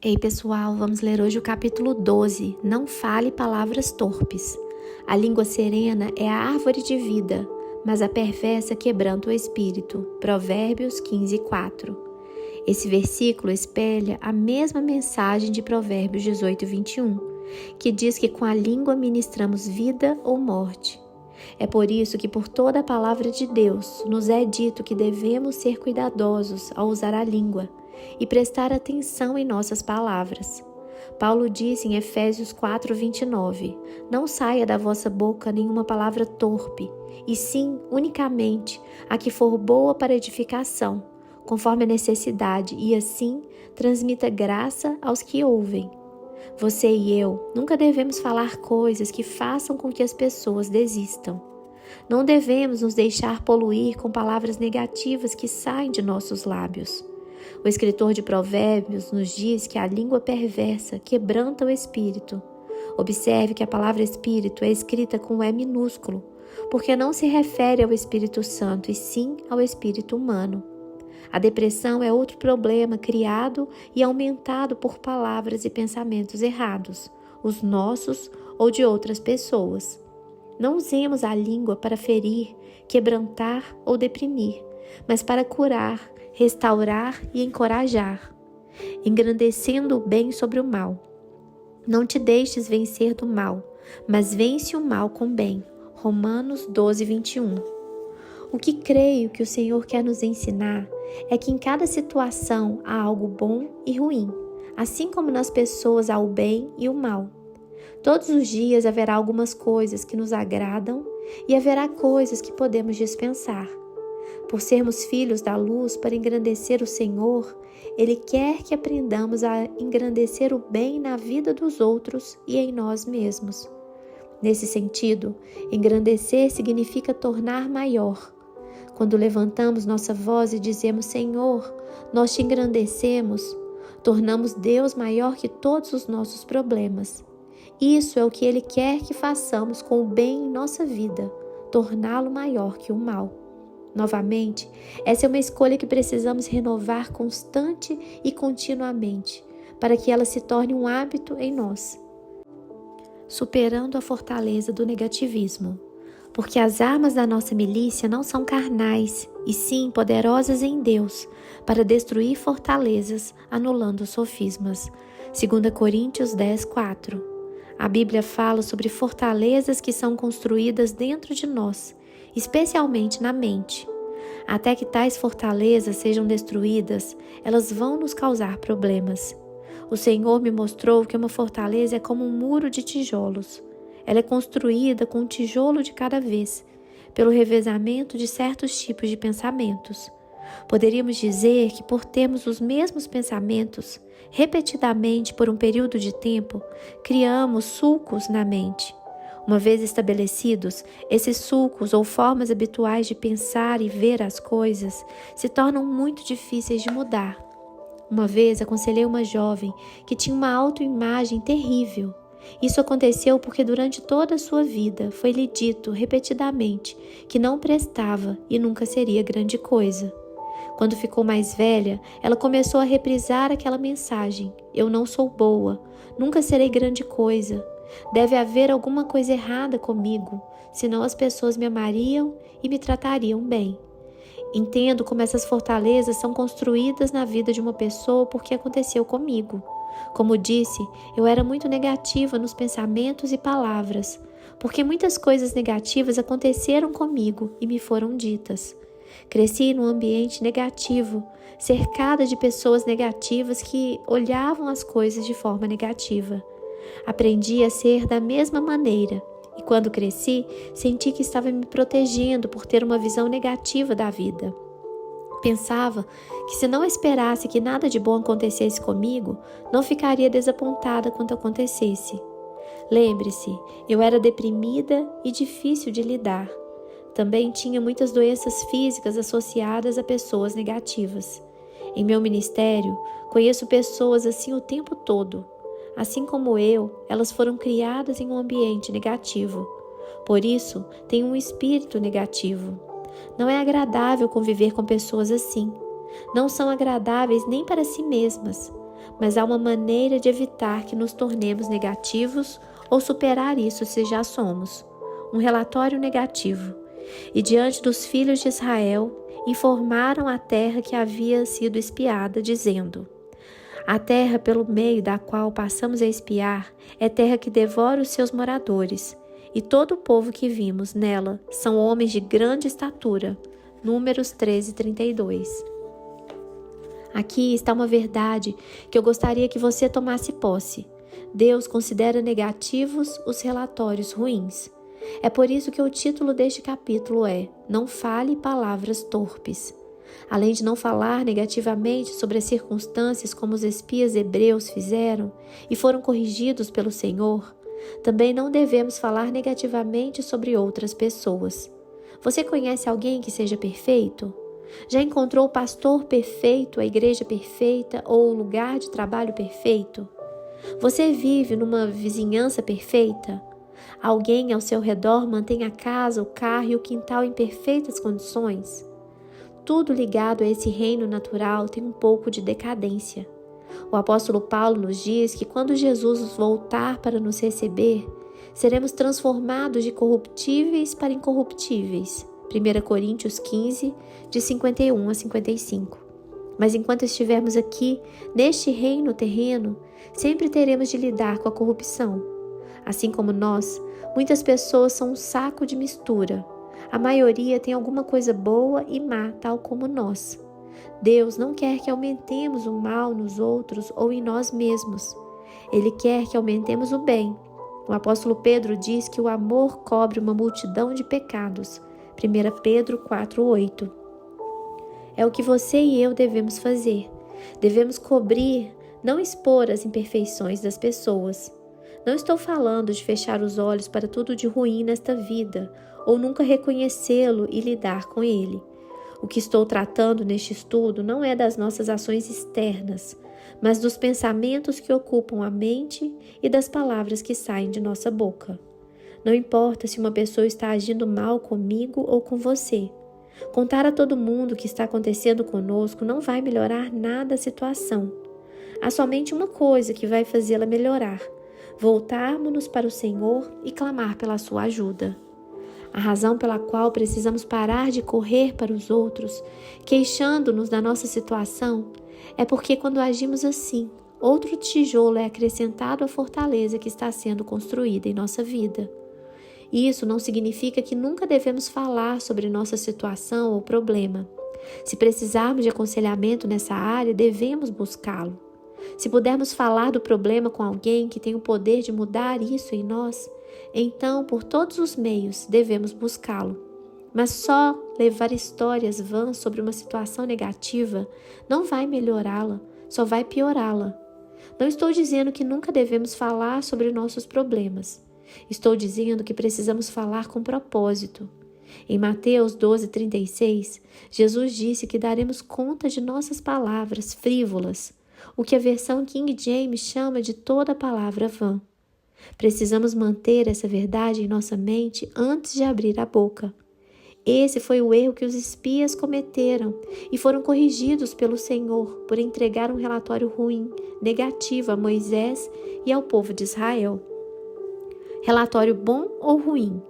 Ei pessoal, vamos ler hoje o capítulo 12, Não fale palavras torpes. A língua serena é a árvore de vida, mas a perversa quebranta o espírito. Provérbios 15:4. Esse versículo espelha a mesma mensagem de Provérbios 18:21, que diz que com a língua ministramos vida ou morte. É por isso que por toda a palavra de Deus nos é dito que devemos ser cuidadosos ao usar a língua e prestar atenção em nossas palavras. Paulo disse em Efésios 4:29, não saia da vossa boca nenhuma palavra torpe, e sim, unicamente, a que for boa para edificação, conforme a necessidade, e assim transmita graça aos que ouvem. Você e eu nunca devemos falar coisas que façam com que as pessoas desistam. Não devemos nos deixar poluir com palavras negativas que saem de nossos lábios. O escritor de Provérbios nos diz que a língua perversa quebranta o espírito. Observe que a palavra espírito é escrita com E minúsculo, porque não se refere ao Espírito Santo, e sim ao espírito humano. A depressão é outro problema criado e aumentado por palavras e pensamentos errados, os nossos ou de outras pessoas. Não usemos a língua para ferir, quebrantar ou deprimir, mas para curar, restaurar e encorajar, engrandecendo o bem sobre o mal. Não te deixes vencer do mal, mas vence o mal com bem. Romanos 12:21. O que creio que o Senhor quer nos ensinar é que em cada situação há algo bom e ruim, assim como nas pessoas há o bem e o mal. Todos os dias haverá algumas coisas que nos agradam e haverá coisas que podemos dispensar. Por sermos filhos da luz para engrandecer o Senhor, Ele quer que aprendamos a engrandecer o bem na vida dos outros e em nós mesmos. Nesse sentido, engrandecer significa tornar maior. Quando levantamos nossa voz e dizemos, Senhor, nós te engrandecemos, tornamos Deus maior que todos os nossos problemas. Isso é o que Ele quer que façamos com o bem em nossa vida, torná-lo maior que o mal. Novamente, essa é uma escolha que precisamos renovar constante e continuamente, para que ela se torne um hábito em nós. Superando a fortaleza do negativismo. Porque as armas da nossa milícia não são carnais, e sim poderosas em Deus, para destruir fortalezas, anulando sofismas. 2 Coríntios 10:4. A Bíblia fala sobre fortalezas que são construídas dentro de nós, especialmente na mente. Até que tais fortalezas sejam destruídas, elas vão nos causar problemas. O Senhor me mostrou que uma fortaleza é como um muro de tijolos. Ela é construída com um tijolo de cada vez, pelo revezamento de certos tipos de pensamentos. Poderíamos dizer que por termos os mesmos pensamentos, repetidamente por um período de tempo, criamos sulcos na mente. Uma vez estabelecidos, esses sulcos ou formas habituais de pensar e ver as coisas se tornam muito difíceis de mudar. Uma vez aconselhei uma jovem que tinha uma autoimagem terrível. Isso aconteceu porque durante toda a sua vida foi-lhe dito repetidamente que não prestava e nunca seria grande coisa. Quando ficou mais velha, ela começou a reprisar aquela mensagem: eu não sou boa, nunca serei grande coisa. Deve haver alguma coisa errada comigo, senão as pessoas me amariam e me tratariam bem. Entendo como essas fortalezas são construídas na vida de uma pessoa porque aconteceu comigo. Como disse, eu era muito negativa nos pensamentos e palavras, porque muitas coisas negativas aconteceram comigo e me foram ditas. Cresci num ambiente negativo, cercada de pessoas negativas que olhavam as coisas de forma negativa. Aprendi a ser da mesma maneira e quando cresci, senti que estava me protegendo por ter uma visão negativa da vida. Pensava que se não esperasse que nada de bom acontecesse comigo, não ficaria desapontada quando acontecesse. Lembre-se, eu era deprimida e difícil de lidar. Também tinha muitas doenças físicas associadas a pessoas negativas. Em meu ministério, conheço pessoas assim o tempo todo. Assim como eu, elas foram criadas em um ambiente negativo. Por isso, têm um espírito negativo. Não é agradável conviver com pessoas assim. Não são agradáveis nem para si mesmas. mas há uma maneira de evitar que nos tornemos negativos ou superar isso se já somos. Um relatório negativo. E diante dos filhos de Israel, informaram a terra que havia sido espiada, dizendo: a terra pelo meio da qual passamos a espiar é terra que devora os seus moradores, e todo o povo que vimos nela são homens de grande estatura. Números 13:32. Aqui está uma verdade que eu gostaria que você tomasse posse. Deus considera negativos os relatórios ruins. É por isso que o título deste capítulo é Não fale palavras torpes. Além de não falar negativamente sobre as circunstâncias como os espias hebreus fizeram e foram corrigidos pelo Senhor, também não devemos falar negativamente sobre outras pessoas. Você conhece alguém que seja perfeito? Já encontrou o pastor perfeito, a igreja perfeita ou o lugar de trabalho perfeito? Você vive numa vizinhança perfeita? Alguém ao seu redor mantém a casa, o carro e o quintal em perfeitas condições? Tudo ligado a esse reino natural tem um pouco de decadência. O apóstolo Paulo nos diz que quando Jesus voltar para nos receber, seremos transformados de corruptíveis para incorruptíveis. 1 Coríntios 15, de 51 a 55. Mas enquanto estivermos aqui, neste reino terreno, sempre teremos de lidar com a corrupção. Assim como nós, muitas pessoas são um saco de mistura. A maioria tem alguma coisa boa e má, tal como nós. Deus não quer que aumentemos o mal nos outros ou em nós mesmos. Ele quer que aumentemos o bem. O apóstolo Pedro diz que o amor cobre uma multidão de pecados. 1 Pedro 4:8. É o que você e eu devemos fazer. Devemos cobrir, não expor as imperfeições das pessoas. Não estou falando de fechar os olhos para tudo de ruim nesta vida, ou nunca reconhecê-lo e lidar com ele. O que estou tratando neste estudo não é das nossas ações externas, mas dos pensamentos que ocupam a mente e das palavras que saem de nossa boca. Não importa se uma pessoa está agindo mal comigo ou com você. Contar a todo mundo o que está acontecendo conosco não vai melhorar nada a situação. Há somente uma coisa que vai fazê-la melhorar: voltarmos-nos para o Senhor e clamar pela sua ajuda. A razão pela qual precisamos parar de correr para os outros, queixando-nos da nossa situação, é porque quando agimos assim, outro tijolo é acrescentado à fortaleza que está sendo construída em nossa vida. Isso não significa que nunca devemos falar sobre nossa situação ou problema. Se precisarmos de aconselhamento nessa área, devemos buscá-lo. Se pudermos falar do problema com alguém que tem o poder de mudar isso em nós, então, por todos os meios, devemos buscá-lo. Mas só levar histórias vãs sobre uma situação negativa não vai melhorá-la, só vai piorá-la. Não estou dizendo que nunca devemos falar sobre nossos problemas. Estou dizendo que precisamos falar com propósito. Em Mateus 12:36, Jesus disse que daremos conta de nossas palavras frívolas, o que a versão King James chama de toda palavra vã. Precisamos manter essa verdade em nossa mente antes de abrir a boca. Esse foi o erro que os espias cometeram e foram corrigidos pelo Senhor por entregar um relatório ruim, negativo a Moisés e ao povo de Israel. Relatório bom ou ruim?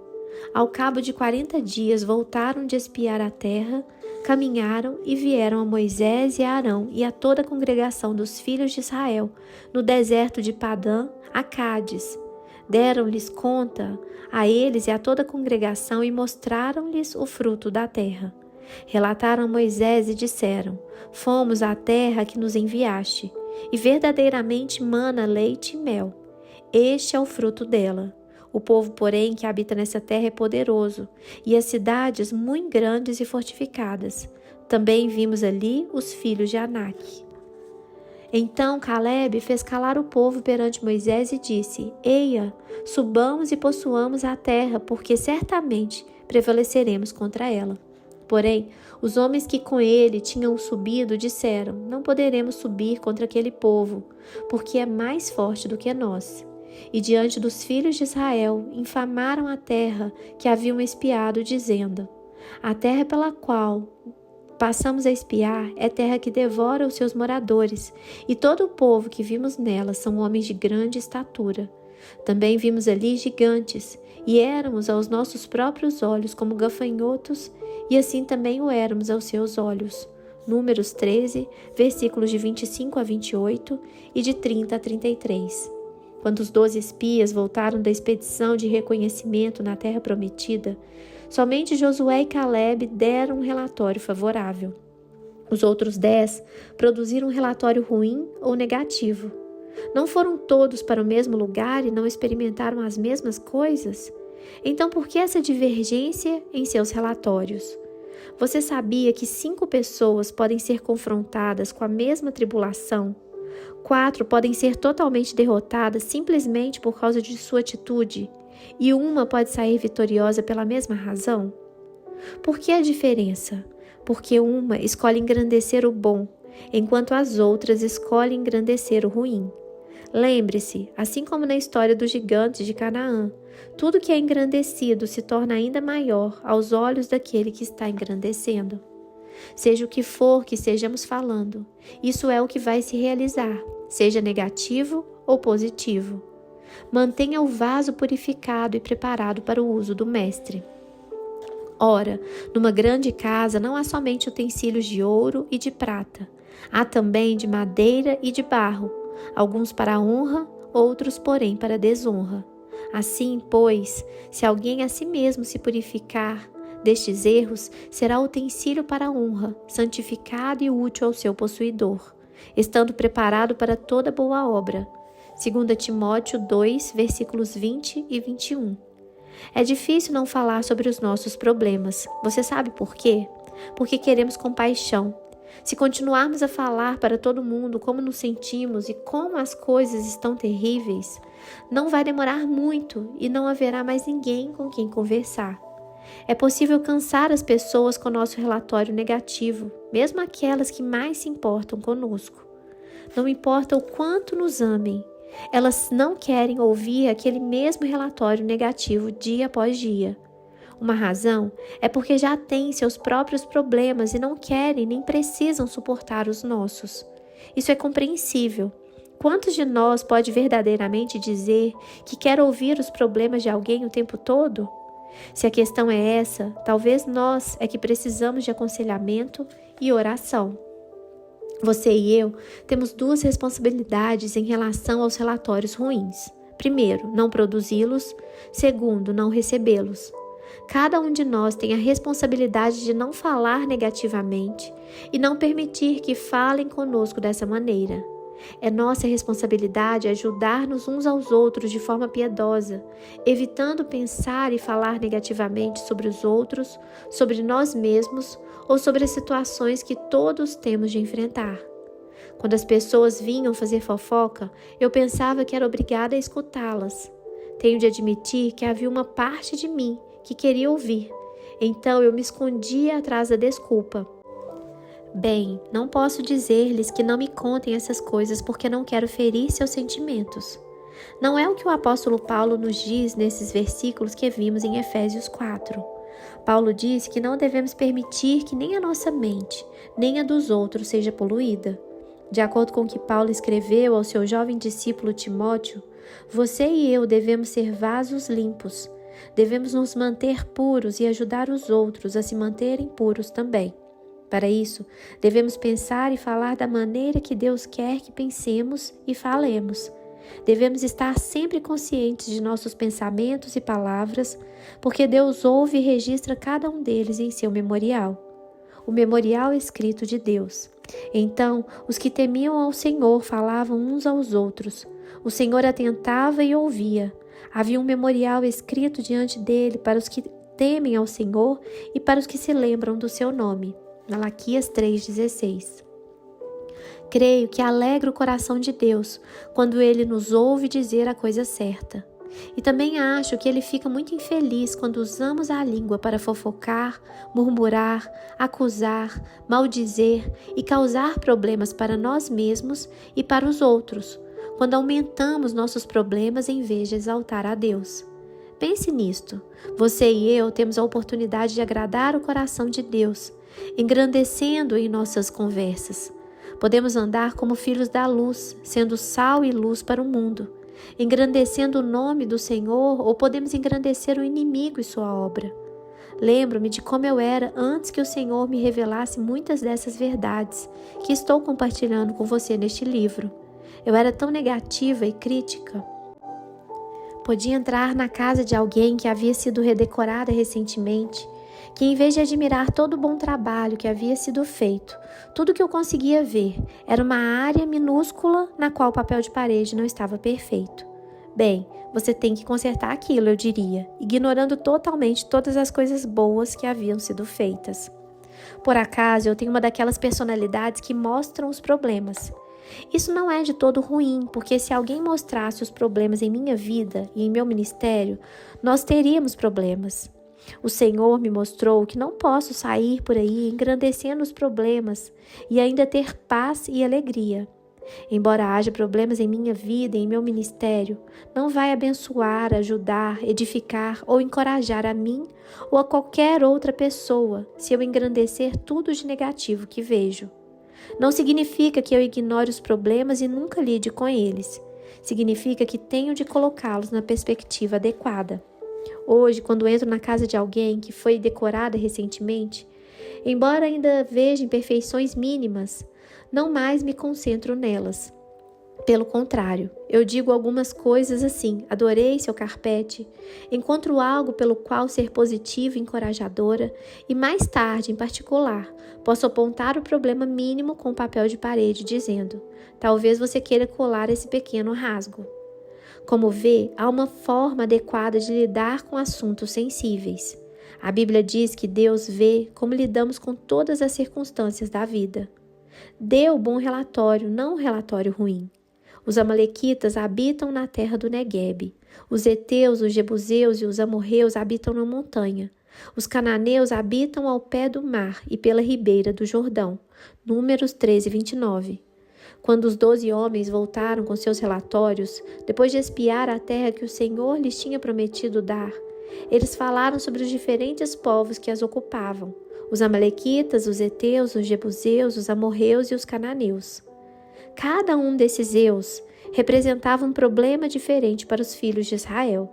Ao cabo de 40 dias voltaram de espiar a terra, caminharam e vieram a Moisés e a Arão e a toda a congregação dos filhos de Israel, no deserto de Padã, a Cádiz. Deram-lhes conta a eles e a toda a congregação e mostraram-lhes o fruto da terra. Relataram a Moisés e disseram: Fomos à terra que nos enviaste, e verdadeiramente mana leite e mel. Este é o fruto dela. O povo, porém, que habita nessa terra é poderoso, e as cidades muito grandes e fortificadas. Também vimos ali os filhos de Anak. Então Caleb fez calar o povo perante Moisés e disse: Eia, subamos e possuamos a terra, porque certamente prevaleceremos contra ela. Porém, os homens que com ele tinham subido disseram: Não poderemos subir contra aquele povo, porque é mais forte do que nós. E diante dos filhos de Israel, infamaram a terra que haviam espiado, dizendo: A terra pela qual passamos a espiar é terra que devora os seus moradores, e todo o povo que vimos nela são homens de grande estatura. Também vimos ali gigantes, e éramos aos nossos próprios olhos como gafanhotos, e assim também o éramos aos seus olhos. Números 13, versículos de 25 a 28 e de 30 a 33. Quando os 12 espias voltaram da expedição de reconhecimento na terra prometida, somente Josué e Caleb deram um relatório favorável. Os outros 10 produziram um relatório ruim ou negativo. Não foram todos para o mesmo lugar e não experimentaram as mesmas coisas? Então, por que essa divergência em seus relatórios? Você sabia que 5 pessoas podem ser confrontadas com a mesma tribulação? 4 podem ser totalmente derrotadas simplesmente por causa de sua atitude, e uma pode sair vitoriosa pela mesma razão? Por que a diferença? Porque uma escolhe engrandecer o bom, enquanto as outras escolhem engrandecer o ruim. Lembre-se, assim como na história dos gigantes de Canaã, tudo que é engrandecido se torna ainda maior aos olhos daquele que está engrandecendo. Seja o que for que estejamos falando, isso é o que vai se realizar, seja negativo ou positivo. Mantenha o vaso purificado e preparado para o uso do mestre. Ora, numa grande casa não há somente utensílios de ouro e de prata, há também de madeira e de barro, alguns para a honra, outros, porém, para a desonra. Assim, pois, se alguém a si mesmo se purificar destes erros, será utensílio para a honra, santificado e útil ao seu possuidor, estando preparado para toda boa obra. 2 Timóteo 2, versículos 20 e 21. É difícil não falar sobre os nossos problemas. Você sabe por quê? Porque queremos compaixão. Se continuarmos a falar para todo mundo como nos sentimos e como as coisas estão terríveis, não vai demorar muito e não haverá mais ninguém com quem conversar. É possível cansar as pessoas com nosso relatório negativo, mesmo aquelas que mais se importam conosco. Não importa o quanto nos amem, elas não querem ouvir aquele mesmo relatório negativo dia após dia. Uma razão é porque já têm seus próprios problemas e não querem nem precisam suportar os nossos. Isso é compreensível. Quantos de nós pode verdadeiramente dizer que quer ouvir os problemas de alguém o tempo todo? Se a questão é essa, talvez nós é que precisamos de aconselhamento e oração. Você e eu temos 2 responsabilidades em relação aos relatórios ruins. Primeiro, não produzi-los. Segundo, não recebê-los. Cada um de nós tem a responsabilidade de não falar negativamente e não permitir que falem conosco dessa maneira. É nossa responsabilidade ajudar-nos uns aos outros de forma piedosa, evitando pensar e falar negativamente sobre os outros, sobre nós mesmos ou sobre as situações que todos temos de enfrentar. Quando as pessoas vinham fazer fofoca, eu pensava que era obrigada a escutá-las. Tenho de admitir que havia uma parte de mim que queria ouvir, então eu me escondia atrás da desculpa. Bem, não posso dizer-lhes que não me contem essas coisas porque não quero ferir seus sentimentos. Não é o que o apóstolo Paulo nos diz nesses versículos que vimos em Efésios 4. Paulo diz que não devemos permitir que nem a nossa mente, nem a dos outros seja poluída. De acordo com o que Paulo escreveu ao seu jovem discípulo Timóteo, você e eu devemos ser vasos limpos. Devemos nos manter puros e ajudar os outros a se manterem puros também. Para isso, devemos pensar e falar da maneira que Deus quer que pensemos e falemos. Devemos estar sempre conscientes de nossos pensamentos e palavras, porque Deus ouve e registra cada um deles em seu memorial. O memorial escrito de Deus. Então, os que temiam ao Senhor falavam uns aos outros. O Senhor atentava e ouvia. Havia um memorial escrito diante dele para os que temem ao Senhor e para os que se lembram do seu nome. Malaquias 3,16. Creio que alegra o coração de Deus quando Ele nos ouve dizer a coisa certa. E também acho que Ele fica muito infeliz quando usamos a língua para fofocar, murmurar, acusar, maldizer e causar problemas para nós mesmos e para os outros, quando aumentamos nossos problemas em vez de exaltar a Deus. Pense nisto. Você e eu temos a oportunidade de agradar o coração de Deus, engrandecendo em nossas conversas. Podemos andar como filhos da luz, sendo sal e luz para o mundo, engrandecendo o nome do Senhor, ou podemos engrandecer o inimigo e sua obra. Lembro-me de como eu era antes que o Senhor me revelasse muitas dessas verdades que estou compartilhando com você neste livro. Eu era tão negativa e crítica. Podia entrar na casa de alguém que havia sido redecorada recentemente, que em vez de admirar todo o bom trabalho que havia sido feito, tudo que eu conseguia ver era uma área minúscula na qual o papel de parede não estava perfeito. Bem, você tem que consertar aquilo, eu diria, ignorando totalmente todas as coisas boas que haviam sido feitas. Por acaso, eu tenho uma daquelas personalidades que mostram os problemas. Isso não é de todo ruim, porque se alguém mostrasse os problemas em minha vida e em meu ministério, nós teríamos problemas. O Senhor me mostrou que não posso sair por aí engrandecendo os problemas e ainda ter paz e alegria. Embora haja problemas em minha vida e em meu ministério, não vai abençoar, ajudar, edificar ou encorajar a mim ou a qualquer outra pessoa se eu engrandecer tudo de negativo que vejo. Não significa que eu ignore os problemas e nunca lide com eles. Significa que tenho de colocá-los na perspectiva adequada. Hoje, quando entro na casa de alguém que foi decorada recentemente, embora ainda veja imperfeições mínimas, não mais me concentro nelas. Pelo contrário, eu digo algumas coisas assim: adorei seu carpete, encontro algo pelo qual ser positiva e encorajadora, e mais tarde, em particular, posso apontar o problema mínimo com papel de parede, dizendo: talvez você queira colar esse pequeno rasgo. Como vê, há uma forma adequada de lidar com assuntos sensíveis. A Bíblia diz que Deus vê como lidamos com todas as circunstâncias da vida. Dê o bom relatório, não um relatório ruim. Os amalequitas habitam na terra do Neguebe. Os heteus, os jebuseus e os amorreus habitam na montanha. Os cananeus habitam ao pé do mar e pela ribeira do Jordão. Números 13, 29. Quando os 12 homens voltaram com seus relatórios, depois de espiar a terra que o Senhor lhes tinha prometido dar, eles falaram sobre os diferentes povos que as ocupavam: os amalequitas, os heteus, os jebuseus, os amorreus e os cananeus. Cada um desses eus representava um problema diferente para os filhos de Israel.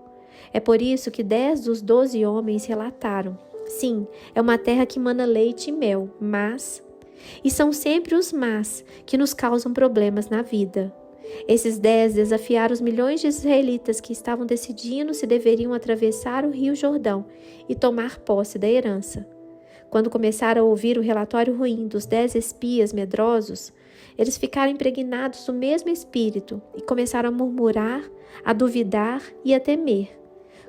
É por isso que 10 dos 12 homens relataram: sim, é uma terra que mana leite e mel, mas... E são sempre os mas que nos causam problemas na vida. Esses 10 desafiaram os milhões de israelitas que estavam decidindo se deveriam atravessar o rio Jordão e tomar posse da herança. Quando começaram a ouvir o relatório ruim dos 10 espias medrosos, eles ficaram impregnados do mesmo espírito e começaram a murmurar, a duvidar e a temer.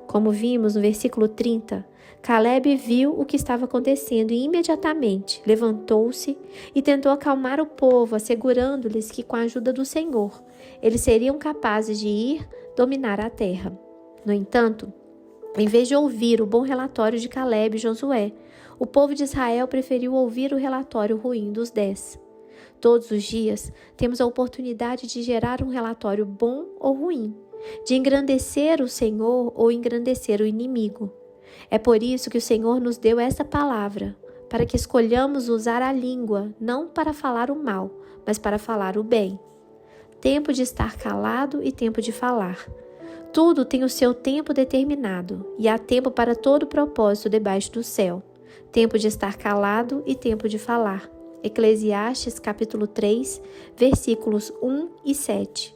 Como vimos no versículo 30, Calebe viu o que estava acontecendo e imediatamente levantou-se e tentou acalmar o povo, assegurando-lhes que com a ajuda do Senhor, eles seriam capazes de ir dominar a terra. No entanto, em vez de ouvir o bom relatório de Calebe e Josué, o povo de Israel preferiu ouvir o relatório ruim dos 10. Todos os dias temos a oportunidade de gerar um relatório bom ou ruim, de engrandecer o Senhor ou engrandecer o inimigo. É por isso que o Senhor nos deu esta palavra, para que escolhamos usar a língua não para falar o mal, mas para falar o bem. Tempo de estar calado e tempo de falar. Tudo tem o seu tempo determinado, e há tempo para todo propósito debaixo do céu. Tempo de estar calado e tempo de falar. Eclesiastes capítulo 3, versículos 1 e 7.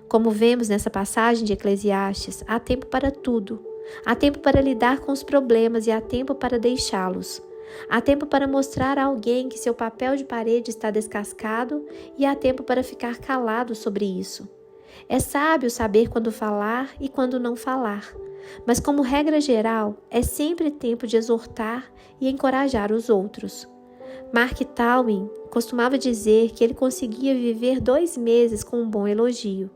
Como vemos nessa passagem de Eclesiastes, há tempo para tudo. Há tempo para lidar com os problemas e há tempo para deixá-los. Há tempo para mostrar a alguém que seu papel de parede está descascado e há tempo para ficar calado sobre isso. É sábio saber quando falar e quando não falar, mas como regra geral, é sempre tempo de exortar e encorajar os outros. Mark Twain costumava dizer que ele conseguia viver 2 meses com um bom elogio.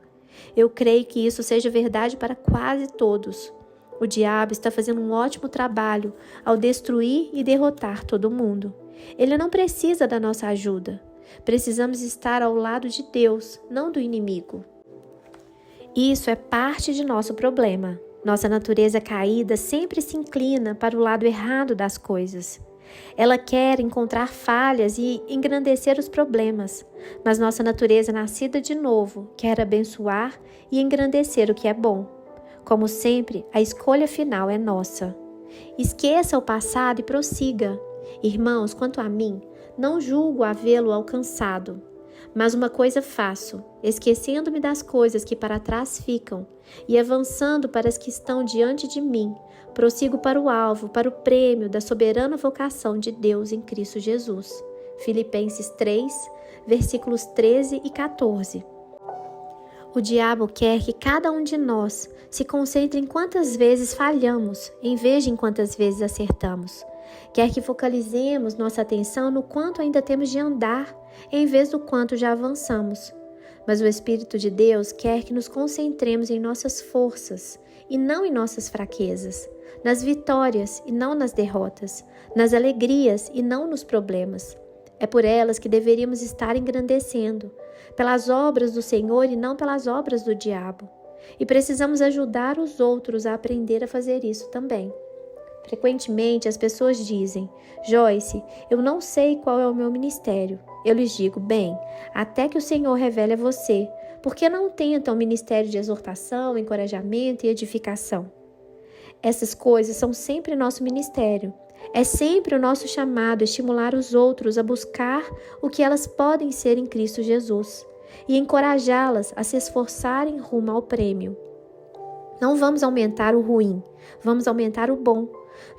Eu creio que isso seja verdade para quase todos. O diabo está fazendo um ótimo trabalho ao destruir e derrotar todo mundo. Ele não precisa da nossa ajuda. Precisamos estar ao lado de Deus, não do inimigo. Isso é parte de nosso problema. Nossa natureza caída sempre se inclina para o lado errado das coisas. Ela quer encontrar falhas e engrandecer os problemas, mas nossa natureza nascida de novo quer abençoar e engrandecer o que é bom. Como sempre, a escolha final é nossa. Esqueça o passado e prossiga. Irmãos, quanto a mim, não julgo havê-lo alcançado. Mas uma coisa faço, esquecendo-me das coisas que para trás ficam e avançando para as que estão diante de mim, prossigo para o alvo, para o prêmio da soberana vocação de Deus em Cristo Jesus. Filipenses 3, versículos 13 e 14. O diabo quer que cada um de nós se concentre em quantas vezes falhamos, em vez de em quantas vezes acertamos. Quer que focalizemos nossa atenção no quanto ainda temos de andar, em vez do quanto já avançamos. Mas o Espírito de Deus quer que nos concentremos em nossas forças e não em nossas fraquezas, nas vitórias e não nas derrotas, nas alegrias e não nos problemas. É por elas que deveríamos estar engrandecendo, pelas obras do Senhor e não pelas obras do diabo. E precisamos ajudar os outros a aprender a fazer isso também. Frequentemente as pessoas dizem: Joyce, eu não sei qual é o meu ministério. Eu lhes digo: bem, até que o Senhor revele a você, por que não tenta um ministério de exortação, encorajamento e edificação? Essas coisas são sempre nosso ministério. É sempre o nosso chamado estimular os outros a buscar o que elas podem ser em Cristo Jesus e encorajá-las a se esforçarem rumo ao prêmio. Não vamos aumentar o ruim, vamos aumentar o bom.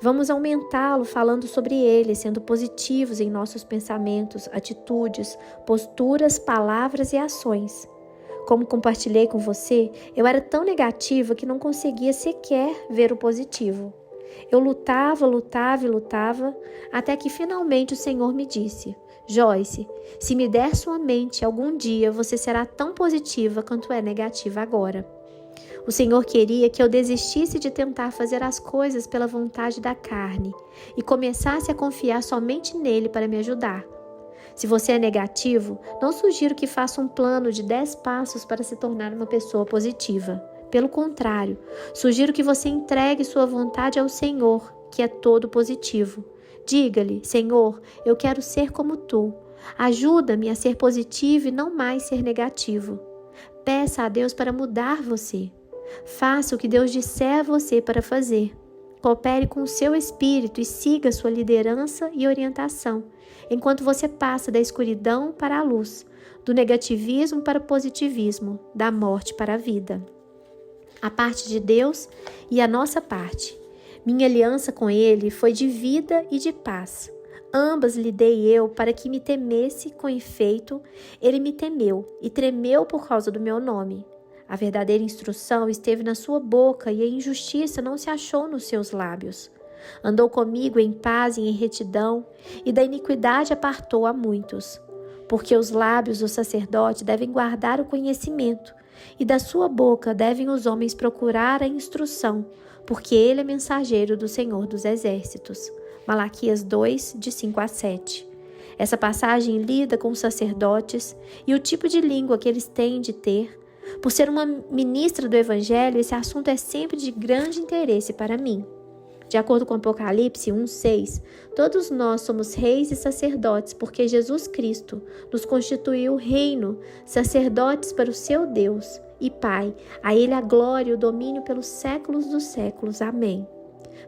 Vamos aumentá-lo falando sobre ele, sendo positivos em nossos pensamentos, atitudes, posturas, palavras e ações. Como compartilhei com você, eu era tão negativa que não conseguia sequer ver o positivo. Eu lutava, até que finalmente o Senhor me disse: Joyce, se me der sua mente, algum dia você será tão positiva quanto é negativa agora. O Senhor queria que eu desistisse de tentar fazer as coisas pela vontade da carne e começasse a confiar somente nele para me ajudar. Se você é negativo, não sugiro que faça um plano de 10 passos para se tornar uma pessoa positiva. Pelo contrário, sugiro que você entregue sua vontade ao Senhor, que é todo positivo. Diga-lhe: Senhor, eu quero ser como tu. Ajuda-me a ser positivo e não mais ser negativo. Peça a Deus para mudar você. Faça o que Deus disser a você para fazer. Coopere com o seu espírito e siga sua liderança e orientação, enquanto você passa da escuridão para a luz, do negativismo para o positivismo, da morte para a vida. A parte de Deus e a nossa parte. Minha aliança com Ele foi de vida e de paz. Ambas lhe dei eu para que me temesse, com efeito, Ele me temeu e tremeu por causa do meu nome. A verdadeira instrução esteve na sua boca e a injustiça não se achou nos seus lábios. Andou comigo em paz e em retidão, e da iniquidade apartou a muitos. Porque os lábios do sacerdote devem guardar o conhecimento, e da sua boca devem os homens procurar a instrução, porque ele é mensageiro do Senhor dos Exércitos. Malaquias 2, de 5 a 7. Essa passagem lida com os sacerdotes e o tipo de língua que eles têm de ter. Por ser uma ministra do Evangelho, esse assunto é sempre de grande interesse para mim. De acordo com Apocalipse 1:6, todos nós somos reis e sacerdotes, porque Jesus Cristo nos constituiu reino, sacerdotes para o seu Deus e Pai. A Ele a glória e o domínio pelos séculos dos séculos. Amém.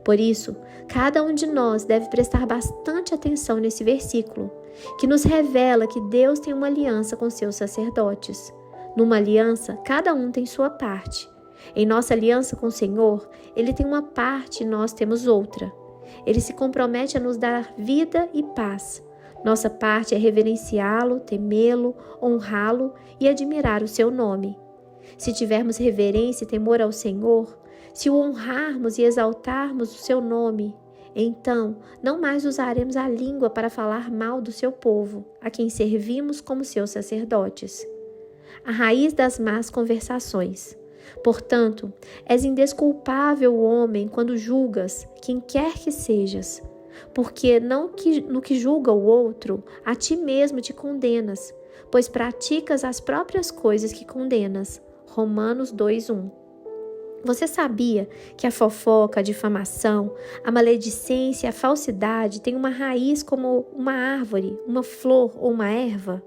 Por isso, cada um de nós deve prestar bastante atenção nesse versículo, que nos revela que Deus tem uma aliança com seus sacerdotes. Numa aliança, cada um tem sua parte. Em nossa aliança com o Senhor, Ele tem uma parte e nós temos outra. Ele se compromete a nos dar vida e paz. Nossa parte é reverenciá-lo, temê-lo, honrá-lo e admirar o seu nome. Se tivermos reverência e temor ao Senhor, se o honrarmos e exaltarmos o seu nome, então não mais usaremos a língua para falar mal do seu povo, a quem servimos como seus sacerdotes. A raiz das más conversações. Portanto, és indesculpável o homem quando julgas quem quer que sejas, porque no que julga o outro, a ti mesmo te condenas, pois praticas as próprias coisas que condenas. Romanos 2:1. Você sabia que a fofoca, a difamação, a maledicência e a falsidade têm uma raiz como uma árvore, uma flor ou uma erva?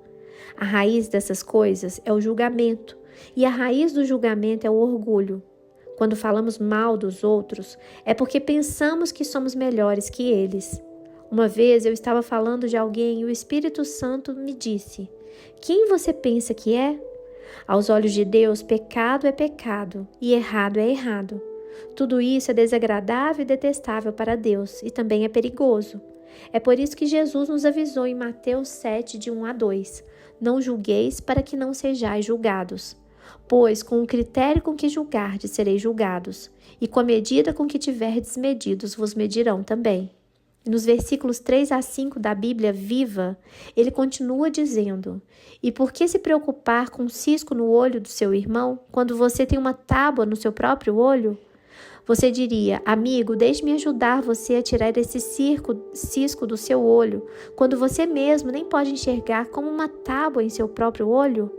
A raiz dessas coisas é o julgamento, e a raiz do julgamento é o orgulho. Quando falamos mal dos outros, é porque pensamos que somos melhores que eles. Uma vez eu estava falando de alguém e o Espírito Santo me disse: "Quem você pensa que é?" Aos olhos de Deus, pecado é pecado e errado é errado. Tudo isso é desagradável e detestável para Deus e também é perigoso. É por isso que Jesus nos avisou em Mateus 7, de 1 a 2: "Não julgueis para que não sejais julgados. Pois com o critério com que julgardes sereis julgados, e com a medida com que tiverdes medidos vos medirão também." E nos versículos 3 a 5 da Bíblia Viva, ele continua dizendo: "E por que se preocupar com um cisco no olho do seu irmão, quando você tem uma tábua no seu próprio olho? Você diria: amigo, deixe-me ajudar você a tirar esse cisco do seu olho, quando você mesmo nem pode enxergar como uma tábua em seu próprio olho?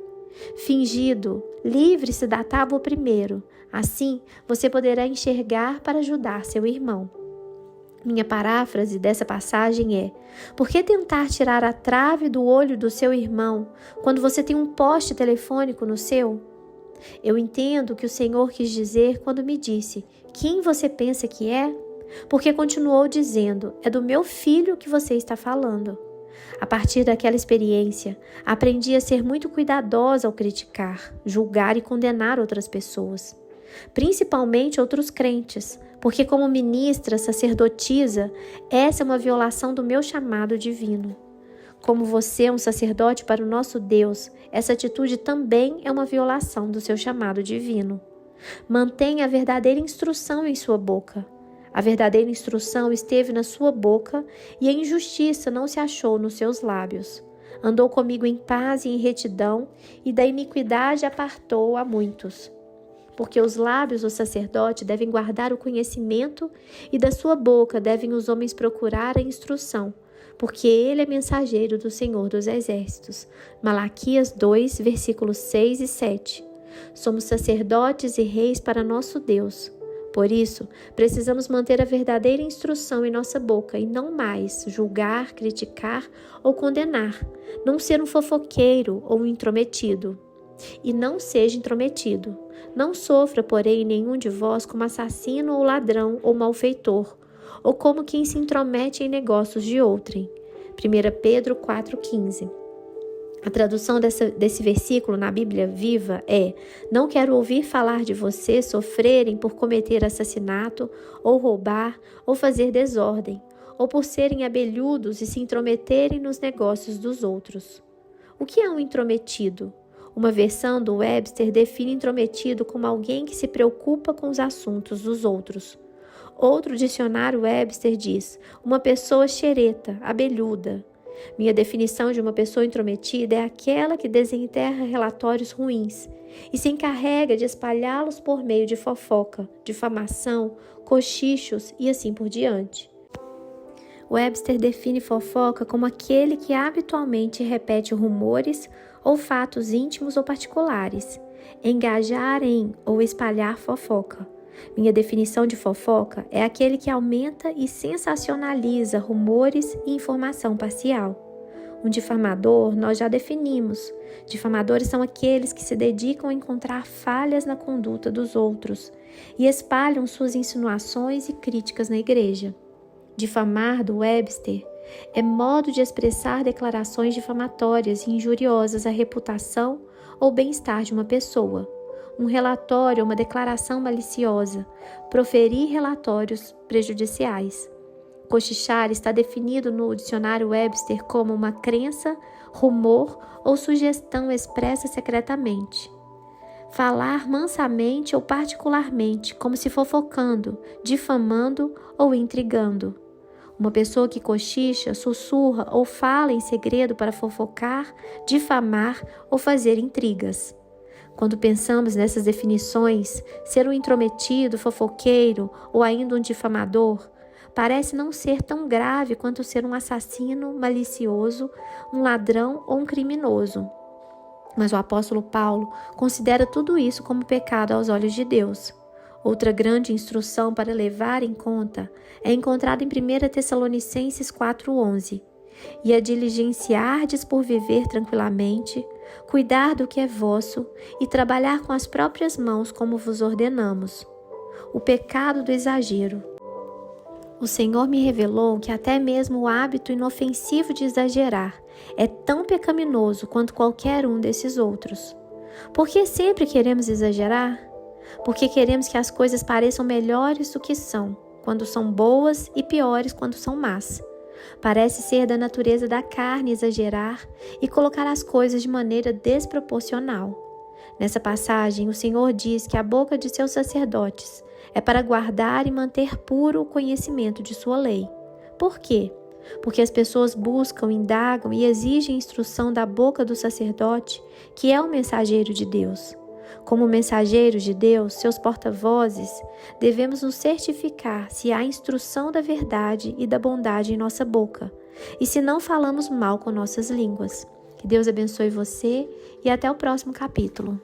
Fingido, livre-se da tábua primeiro. Assim, você poderá enxergar para ajudar seu irmão." Minha paráfrase dessa passagem é: por que tentar tirar a trave do olho do seu irmão quando você tem um poste telefônico no seu? Eu entendo o que o Senhor quis dizer quando me disse: "Quem você pensa que é?" Porque continuou dizendo: "É do meu filho que você está falando." A partir daquela experiência, aprendi a ser muito cuidadosa ao criticar, julgar e condenar outras pessoas, principalmente outros crentes, porque como ministra, sacerdotisa, essa é uma violação do meu chamado divino. Como você é um sacerdote para o nosso Deus, essa atitude também é uma violação do seu chamado divino. Mantenha a verdadeira instrução em sua boca. A verdadeira instrução esteve na sua boca e a injustiça não se achou nos seus lábios. Andou comigo em paz e em retidão, e da iniquidade apartou a muitos. Porque os lábios do sacerdote devem guardar o conhecimento, e da sua boca devem os homens procurar a instrução, porque ele é mensageiro do Senhor dos Exércitos. Malaquias 2, versículos 6 e 7. Somos sacerdotes e reis para nosso Deus. Por isso, precisamos manter a verdadeira instrução em nossa boca e não mais julgar, criticar ou condenar. Não ser um fofoqueiro ou um intrometido. E não seja intrometido. Não sofra, porém, nenhum de vós como assassino ou ladrão ou malfeitor, ou como quem se intromete em negócios de outrem. 1 Pedro 4,15. A tradução desse versículo na Bíblia Viva é: "Não quero ouvir falar de vocês sofrerem por cometer assassinato, ou roubar, ou fazer desordem, ou por serem abelhudos e se intrometerem nos negócios dos outros." O que é um intrometido? Uma versão do Webster define intrometido como alguém que se preocupa com os assuntos dos outros. Outro dicionário Webster diz: uma pessoa xereta, abelhuda. Minha definição de uma pessoa intrometida é aquela que desenterra relatórios ruins e se encarrega de espalhá-los por meio de fofoca, difamação, cochichos e assim por diante. Webster define fofoca como aquele que habitualmente repete rumores ou fatos íntimos ou particulares, engajar em ou espalhar fofoca. Minha definição de fofoca é aquele que aumenta e sensacionaliza rumores e informação parcial. Um difamador nós já definimos. Difamadores são aqueles que se dedicam a encontrar falhas na conduta dos outros e espalham suas insinuações e críticas na igreja. Difamar, do Webster, é modo de expressar declarações difamatórias e injuriosas à reputação ou bem-estar de uma pessoa. Um relatório ou uma declaração maliciosa, proferir relatórios prejudiciais. Cochichar está definido no dicionário Webster como uma crença, rumor ou sugestão expressa secretamente. Falar mansamente ou particularmente, como se fofocando, difamando ou intrigando. Uma pessoa que cochicha, sussurra ou fala em segredo para fofocar, difamar ou fazer intrigas. Quando pensamos nessas definições, ser um intrometido, fofoqueiro ou ainda um difamador parece não ser tão grave quanto ser um assassino malicioso, um ladrão ou um criminoso. Mas o apóstolo Paulo considera tudo isso como pecado aos olhos de Deus. Outra grande instrução para levar em conta é encontrada em 1 Tessalonicenses 4,11. E a diligenciardes por viver tranquilamente, cuidar do que é vosso e trabalhar com as próprias mãos como vos ordenamos. O pecado do exagero. O Senhor me revelou que até mesmo o hábito inofensivo de exagerar é tão pecaminoso quanto qualquer um desses outros. Por que sempre queremos exagerar? Porque queremos que as coisas pareçam melhores do que são, quando são boas, e piores quando são más. Parece ser da natureza da carne exagerar e colocar as coisas de maneira desproporcional. Nessa passagem, o Senhor diz que a boca de seus sacerdotes é para guardar e manter puro o conhecimento de sua lei. Por quê? Porque as pessoas buscam, indagam e exigem instrução da boca do sacerdote, que é o mensageiro de Deus. Como mensageiros de Deus, seus porta-vozes, devemos nos certificar se há instrução da verdade e da bondade em nossa boca, e se não falamos mal com nossas línguas. Que Deus abençoe você e até o próximo capítulo.